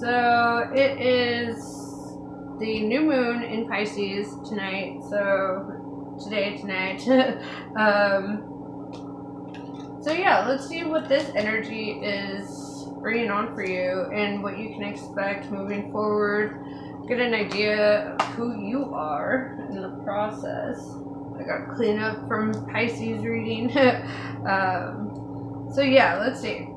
So it is the new moon in Pisces tonight. So tonight. So yeah, let's see what this energy is bringing on for you and what you can expect moving forward. Get an idea of who you are in the process. I got clean up from Pisces reading. So yeah, let's see.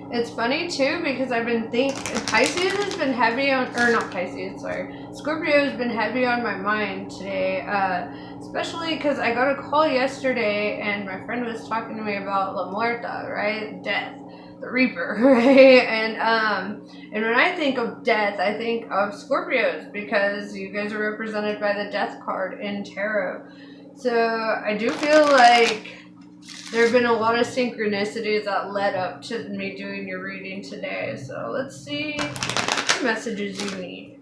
It's funny too because I've been Pisces has been heavy on, or not Pisces, sorry. Scorpio has been heavy on my mind today, especially because I got a call yesterday and my friend was talking to me about La Muerta, right? Death, the Reaper, right? And when I think of death, I think of Scorpios because you guys are represented by the Death card in tarot. So I do feel like there have been a lot of synchronicities that led up to me doing your reading today. So let's see what messages you need.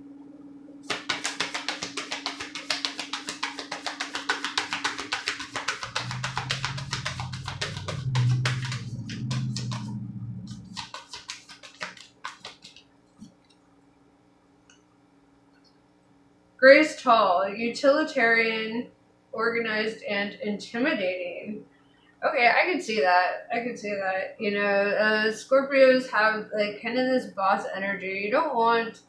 Grace Tall, utilitarian, organized, and intimidating. Okay, I can see that. You know, Scorpios have like kind of this boss energy. You don't want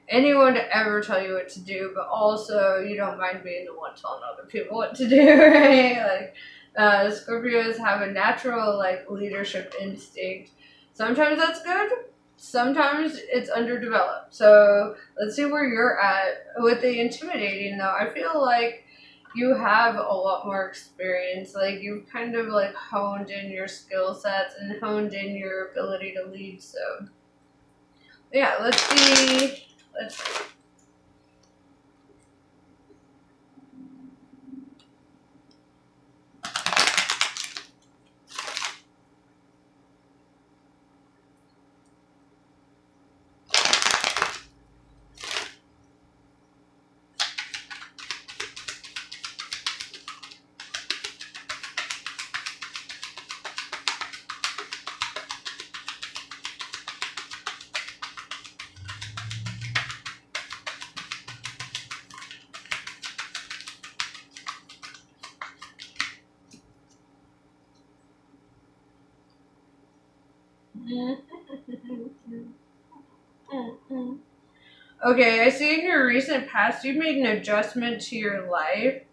anyone to ever tell you what to do, but also you don't mind being the one telling other people what to do, right? Like, Scorpios have a natural like leadership instinct. Sometimes that's good. Sometimes it's underdeveloped. So let's see where you're at with the intimidating. Though I feel like you have a lot more experience. Like you've kind of like honed in your skill sets and honed in your ability to lead. So yeah, let's see. Okay, I see in your recent past you made an adjustment to your life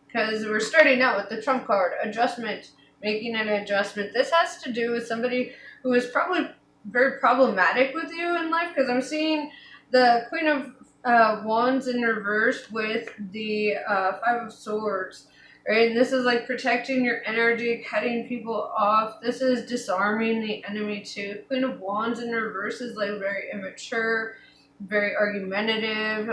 because we're starting out with the Trump card adjustment, making an adjustment. This has to do with somebody who is probably very problematic with you in life because I'm seeing the Queen of Wands in reverse with the Five of Swords. Right, and this is like protecting your energy, cutting people off. This is disarming the enemy too. Queen of Wands in reverse is like very immature, very argumentative,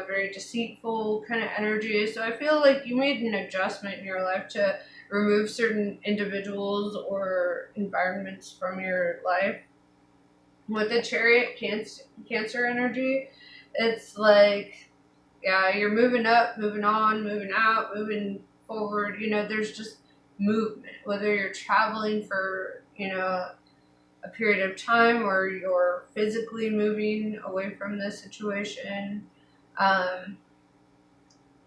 very deceitful kind of energy. So I feel like you made an adjustment in your life to remove certain individuals or environments from your life. With the Chariot Cancer energy, it's like, yeah, you're moving up, moving on, moving out, moving forward. You know, there's just movement, whether you're traveling for, you know, a period of time or you're physically moving away from this situation.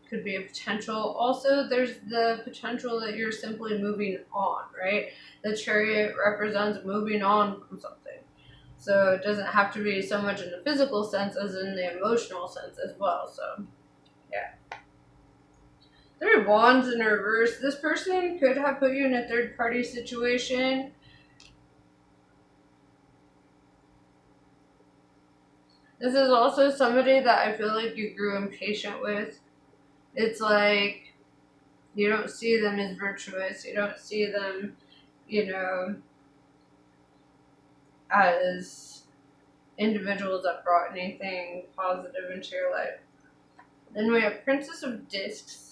Could be a potential. Also, there's the potential that you're simply moving on, right? The Chariot represents moving on from something. So it doesn't have to be so much in the physical sense as in the emotional sense as well. So, yeah. Three of Wands in reverse. This person could have put you in a third-party situation. This is also somebody that I feel like you grew impatient with. It's like you don't see them as virtuous. You don't see them, you know, as individuals that brought anything positive into your life. Then we have Princess of Discs.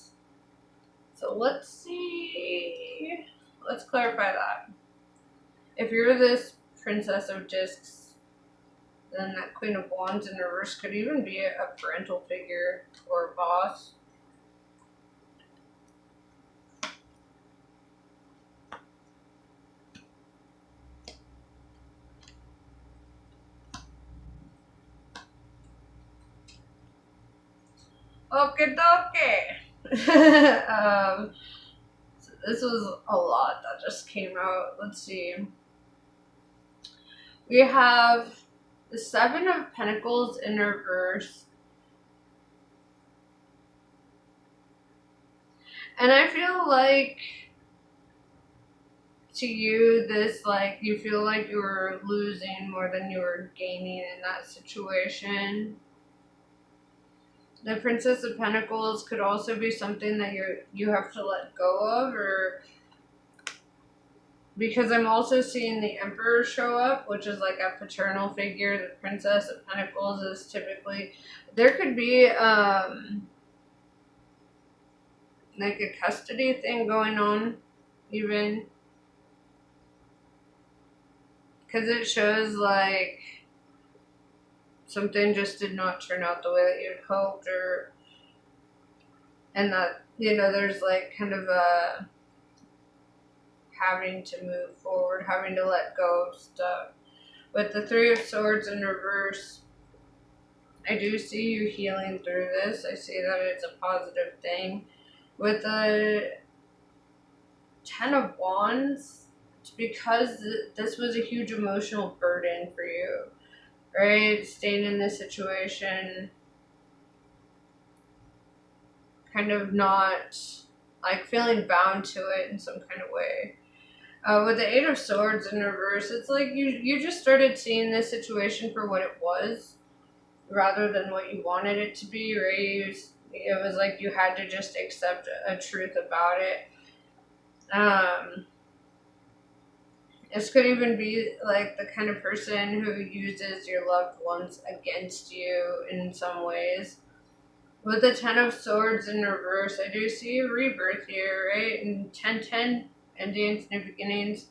So let's see. Let's clarify that. If you're this Princess of Discs, then that Queen of Wands in reverse could even be a parental figure or a boss. Okay, okay. So this was a lot that just came out. Let's see. We have the Seven of Pentacles in reverse. And I feel like to you, this, like, you feel like you were losing more than you were gaining in that situation. The Princess of Pentacles could also be something that you have to let go of, or because I'm also seeing the Emperor show up, which is like a paternal figure. The Princess of Pentacles is typically, there could be like a custody thing going on, even because it shows like something just did not turn out the way that you'd hoped, or and that, you know, there's like kind of a having to move forward, having to let go of stuff. With the Three of Swords in reverse, I do see you healing through this. I see that it's a positive thing. With the Ten of Wands, it's because this was a huge emotional burden for you, right? Staying in this situation, kind of not, like, feeling bound to it in some kind of way. With the Eight of Swords in reverse, it's like you just started seeing this situation for what it was, rather than what you wanted it to be, right? It was like you had to just accept a truth about it. This could even be like the kind of person who uses your loved ones against you in some ways. With the Ten of Swords in reverse, I do see a rebirth here, right? And 10-10, endings, new beginnings.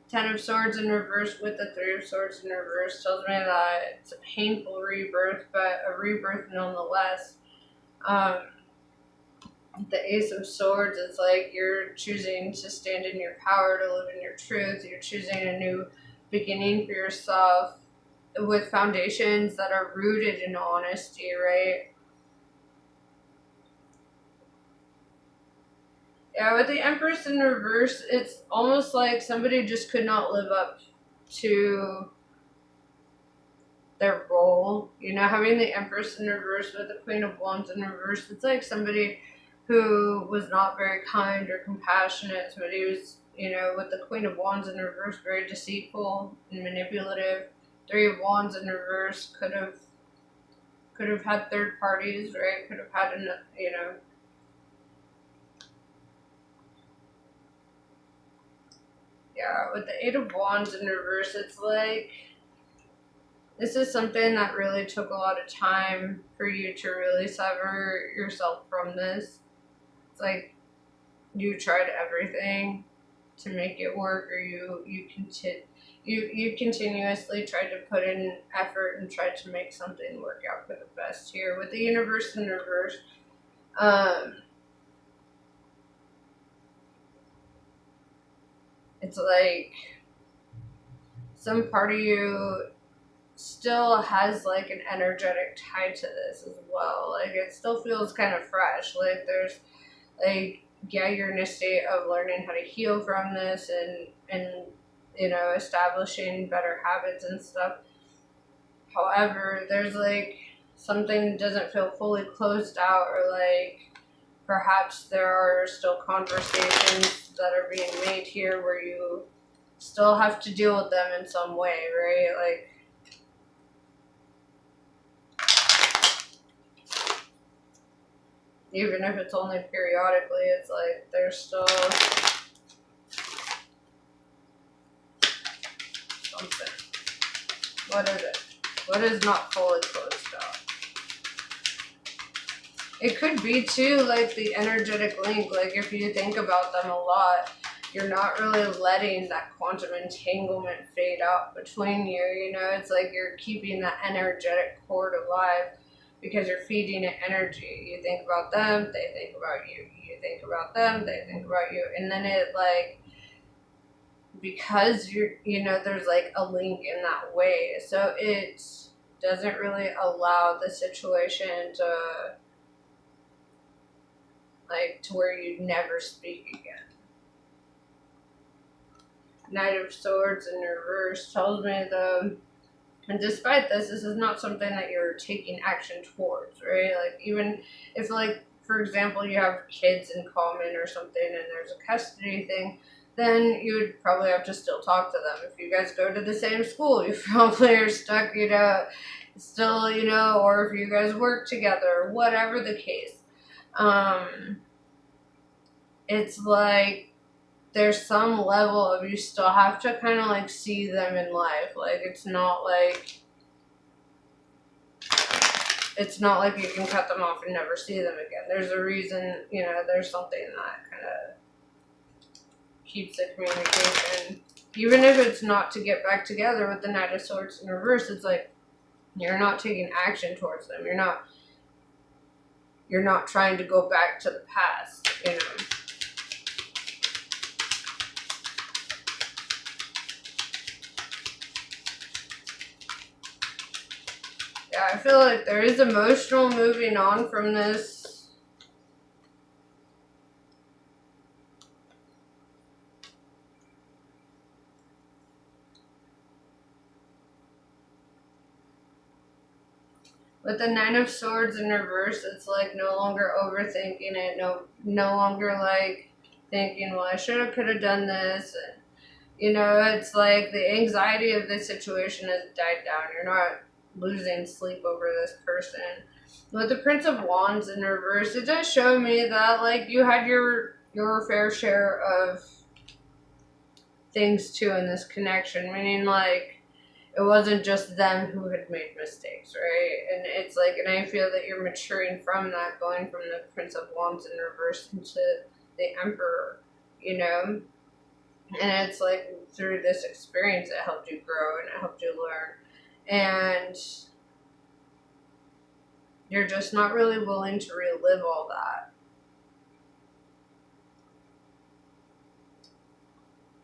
Ten of Swords in reverse with the Three of Swords in reverse tells me that it's a painful rebirth, but a rebirth nonetheless. The Ace of Swords is like you're choosing to stand in your power, to live in your truth. You're choosing a new beginning for yourself with foundations that are rooted in honesty, right? Yeah, with the Empress in reverse, it's almost like somebody just could not live up to their role. You know, having the Empress in reverse with the Queen of Wands in reverse, it's like somebody who was not very kind or compassionate. Somebody who's, you know, with the Queen of Wands in reverse, very deceitful and manipulative. Three of Wands in reverse could have had third parties, right? Could have had, you know. Yeah, with the Eight of Wands in reverse, it's like this is something that really took a lot of time for you to really sever yourself from this. It's like you tried everything to make it work, or you continuously tried to put in effort and tried to make something work out for the best here. With the Universe in reverse, it's like some part of you still has like an energetic tie to this as well. Like it still feels kind of fresh. Like there's like, yeah, you're in a state of learning how to heal from this, and you know, establishing better habits and stuff. However, there's like something that doesn't feel fully closed out, or like perhaps there are still conversations that are being made here where you still have to deal with them in some way, right? Like even if it's only periodically, it's like there's still something. What is it? What is not fully closed out? It could be too like the energetic link. Like if you think about them a lot, you're not really letting that quantum entanglement fade out between you. You know, it's like you're keeping that energetic cord alive because you're feeding it energy. You think about them, they think about you. You think about them, they think about you. And then it like, because you know, there's like a link in that way. So it doesn't really allow the situation to like to where you never speak again. Knight of Swords in reverse tells me though, and despite this is not something that you're taking action towards, right? Like even if like for example you have kids in common or something and there's a custody thing, then you would probably have to still talk to them. If you guys go to the same school, you probably are stuck, still, or if you guys work together, whatever the case. It's like there's some level of you still have to kind of like see them in life. Like it's not like you can cut them off and never see them again. There's a reason, there's something that kind of keeps the communication. Even if it's not to get back together with the Knight of Swords in reverse, it's like you're not taking action towards them. You're not trying to go back to the past, Yeah, I feel like there is emotional moving on from this. With the Nine of Swords in reverse, it's like no longer overthinking it, no longer like thinking, well, I should have, could have done this. And, it's like the anxiety of the situation has died down. You're not losing sleep over this person. With the Prince of Wands in reverse, it does show me that like you had your fair share of things too in this connection, meaning like it wasn't just them who had made mistakes, right? And it's like, and I feel that you're maturing from that, going from the Prince of Wands in reverse into the Emperor, And it's like through this experience, it helped you grow and it helped you learn. And you're just not really willing to relive all that.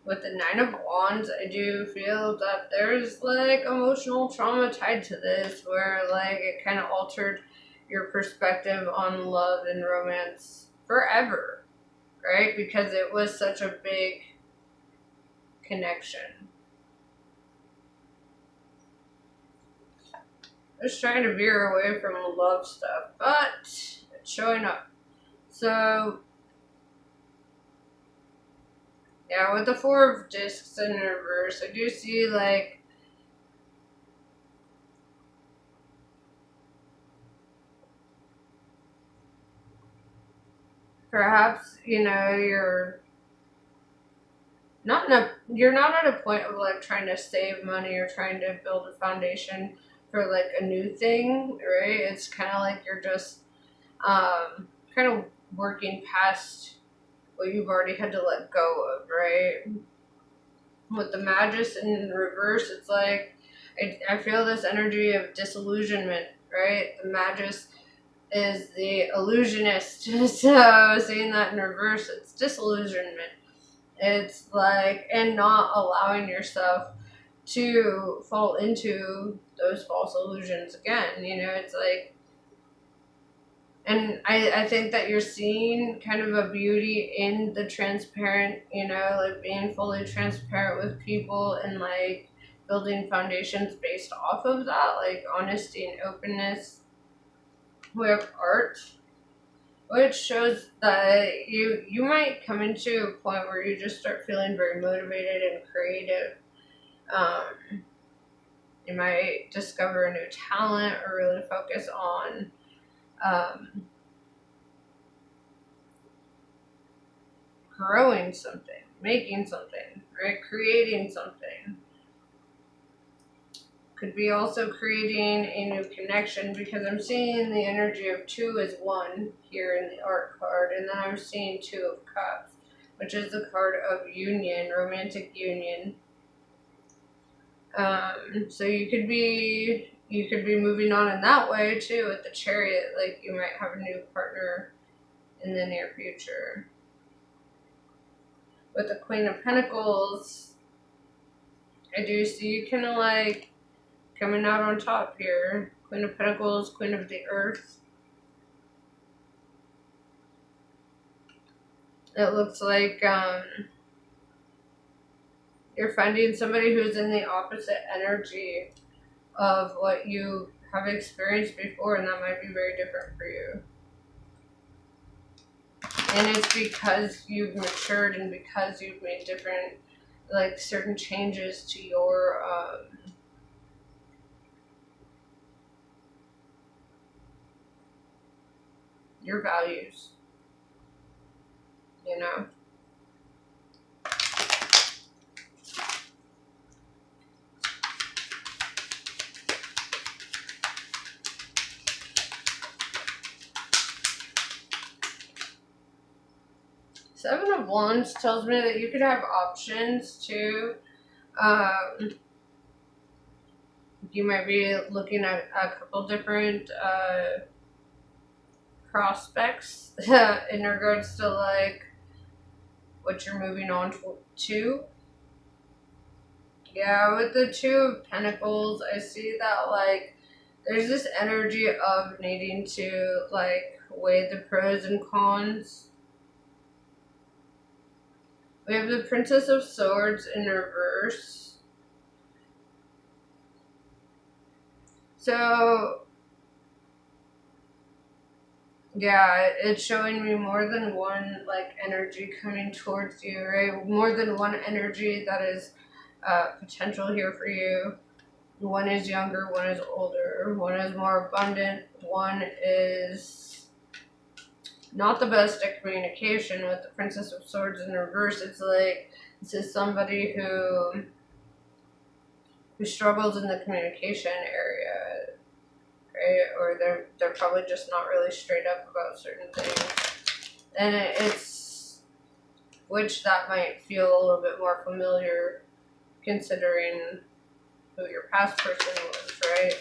With the Nine of Wands, I do feel that there's like emotional trauma tied to this where like it kind of altered your perspective on love and romance forever, right? Because it was such a big connection. Just trying to veer away from love stuff, but it's showing up. So yeah, with the Four of Discs in reverse, I do see like perhaps, you're not at a point of like trying to save money or trying to build a foundation for like a new thing, right? It's kind of like you're just kind of working past what you've already had to let go of, right? With the Magus in reverse, it's like I feel this energy of disillusionment, right? The Magus is the illusionist, so seeing that in reverse, it's disillusionment. It's like, and not allowing yourself to fall into those false illusions again. It's like, and I think that you're seeing kind of a beauty in the transparent, like being fully transparent with people and like building foundations based off of that, like honesty and openness. We have art, which shows that you might come into a point where you just start feeling very motivated and creative. You might discover a new talent or really focus on growing something, making something, right? Creating something. Could be also creating a new connection because I'm seeing the energy of 2 as 1 here in the art card, and then I'm seeing 2 of Cups, which is the card of union, romantic union. So you could be moving on in that way too with the Chariot, like you might have a new partner in the near future. With the Queen of Pentacles, I do see you kind of like coming out on top here. Queen of Pentacles, Queen of the Earth. It looks like you're finding somebody who's in the opposite energy of what you have experienced before, and that might be very different for you. And it's because you've matured and because you've made different, like, certain changes to your values, you know? Seven of Wands tells me that you could have options too. You might be looking at a couple different prospects in regards to like what you're moving on to. Yeah, with the Two of Pentacles, I see that like there's this energy of needing to like weigh the pros and cons. We have the Princess of Swords in reverse. So yeah, it's showing me more than one like energy coming towards you, right? More than one energy that is potential here for you. One is younger, one is older, one is more abundant, one is not the best at communication. With the Princess of Swords in reverse, it's like this is somebody who struggles in the communication area, right? Or they're probably just not really straight up about certain things, and it's which that might feel a little bit more familiar considering who your past person was, right?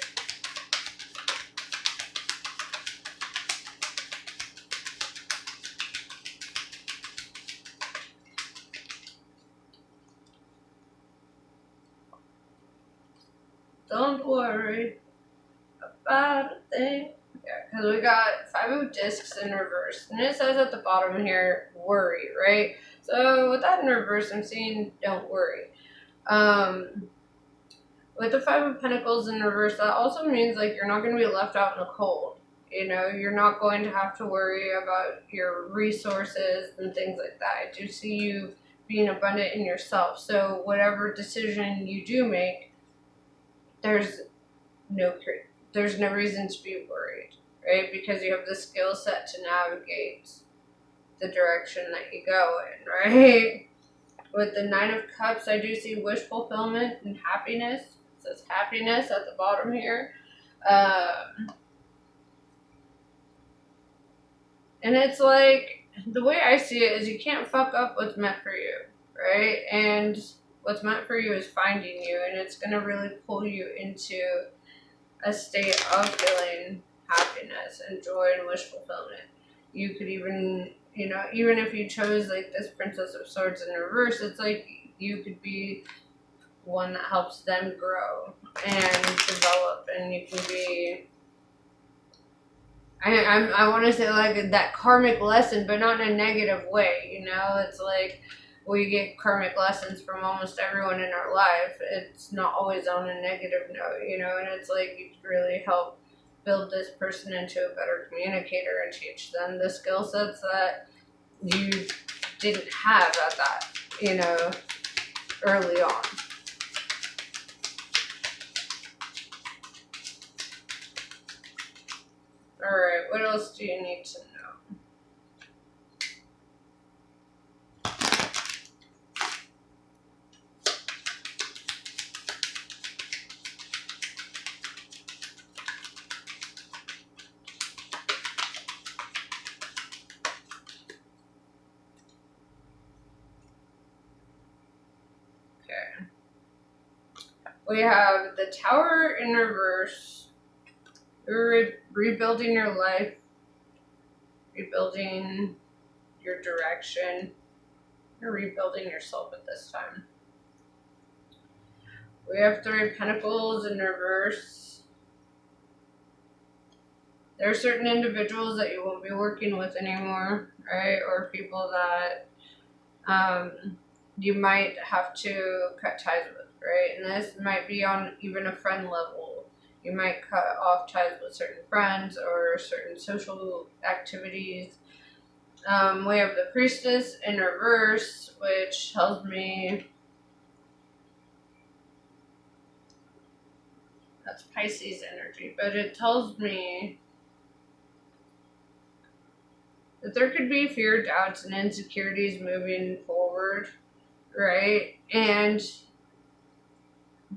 Don't worry about a thing. Yeah, because we got Five of Discs in reverse. And it says at the bottom here, worry, right? So with that in reverse, I'm seeing don't worry. With the Five of Pentacles in reverse, that also means like you're not going to be left out in the cold. You know, you're not going to have to worry about your resources and things like that. I do see you being abundant in yourself. So whatever decision you do make, there's no reason to be worried, right? Because you have the skill set to navigate the direction that you go in, right? With the Nine of Cups, I do see wish fulfillment and happiness. It says happiness at the bottom here. And it's like, the way I see it is you can't fuck up what's meant for you, right? And what's meant for you is finding you, and it's going to really pull you into a state of feeling happiness and joy and wish fulfillment. You could even, you know, even if you chose like this Princess of Swords in reverse, it's like you could be one that helps them grow and develop, and you can be, I want to say like that karmic lesson, but not in a negative way, you know? It's like we get karmic lessons from almost everyone in our life. It's not always on a negative note, you know? And it's like you could really help build this person into a better communicator and teach them the skill sets that you didn't have at that, you know, early on. Alright, what else do you need to know? Okay. We have the Tower in reverse. You're rebuilding your life, rebuilding your direction. You're rebuilding yourself at this time. We have Three of Pentacles in reverse. There are certain individuals that you won't be working with anymore, right? Or people that you might have to cut ties with, right? And this might be on even a friend level. You might cut off ties with certain friends or certain social activities. We have the Priestess in reverse, which tells me that's Pisces energy, but it tells me that there could be fear, doubts, and insecurities moving forward, right?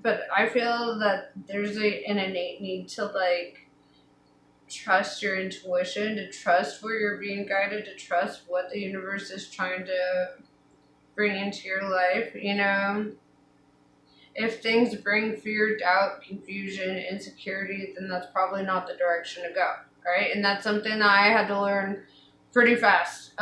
But I feel that there's an innate need to trust your intuition, to trust where you're being guided, to trust what the universe is trying to bring into your life, If things bring fear, doubt, confusion, insecurity, then that's probably not the direction to go, right? And that's something that I had to learn pretty fast,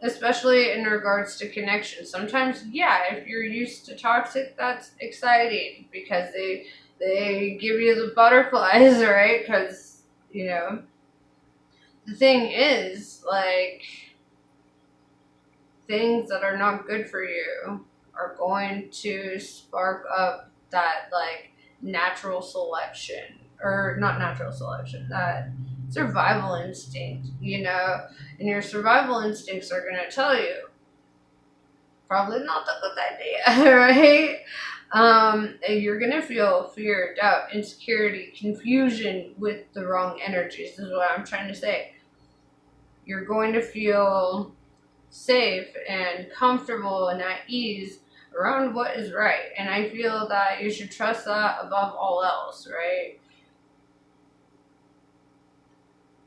especially in regards to connection. Sometimes, yeah, if you're used to toxic, that's exciting because they give you the butterflies, right? Because, the thing is, things that are not good for you are going to spark up that, natural selection, or not natural selection, that survival instinct, and your survival instincts are going to tell you probably not a good idea, right? You're going to feel fear, doubt, insecurity, confusion with the wrong energies, is what I'm trying to say. You're going to feel safe and comfortable and at ease around what is right. And I feel that you should trust that above all else, right?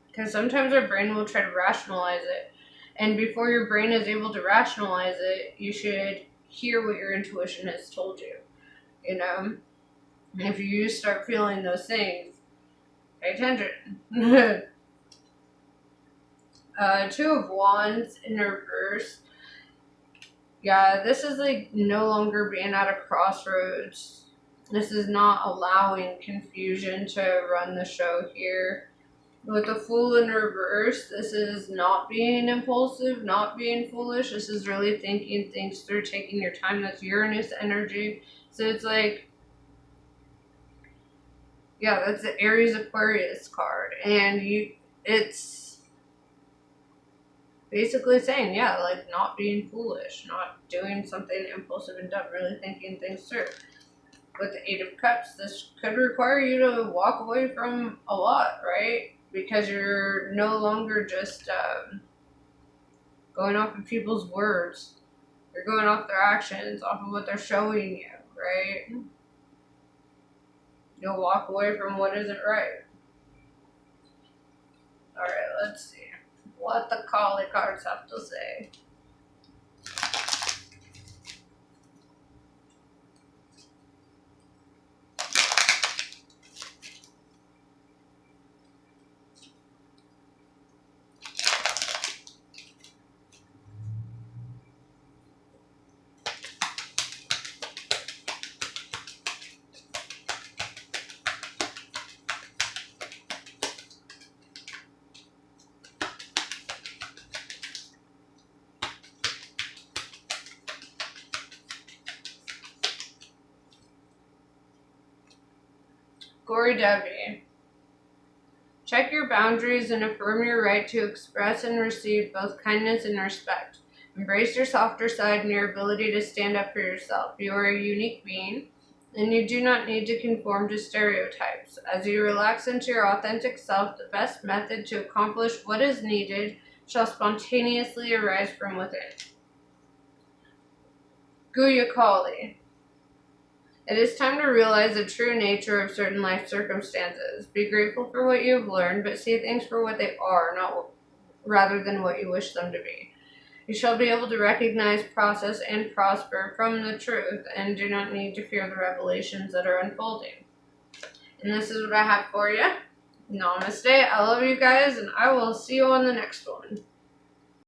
Because sometimes our brain will try to rationalize it. And before your brain is able to rationalize it, you should hear what your intuition has told you, And if you start feeling those things, pay attention. Two of Wands in reverse. Yeah, this is no longer being at a crossroads. This is not allowing confusion to run the show here. With the Fool in reverse, this is not being impulsive, not being foolish. This is really thinking things through, taking your time. That's Uranus energy. So it's that's the Aries Aquarius card. And it's basically saying, not being foolish, not doing something impulsive and dumb, really thinking things through. With the Eight of Cups, this could require you to walk away from a lot, right? Because you're no longer just going off of people's words. You're going off their actions, off of what they're showing you, right? You'll walk away from what isn't right. Alright, let's see what the Kali cards have to say. Gory Debbie. Check your boundaries and affirm your right to express and receive both kindness and respect. Embrace your softer side and your ability to stand up for yourself. You are a unique being, and you do not need to conform to stereotypes. As you relax into your authentic self, the best method to accomplish what is needed shall spontaneously arise from within. Guya Kali. It is time to realize the true nature of certain life circumstances. Be grateful for what you have learned, but see things for what they are, rather than what you wish them to be. You shall be able to recognize, process, and prosper from the truth, and do not need to fear the revelations that are unfolding. And this is what I have for you. Namaste. I love you guys, and I will see you on the next one.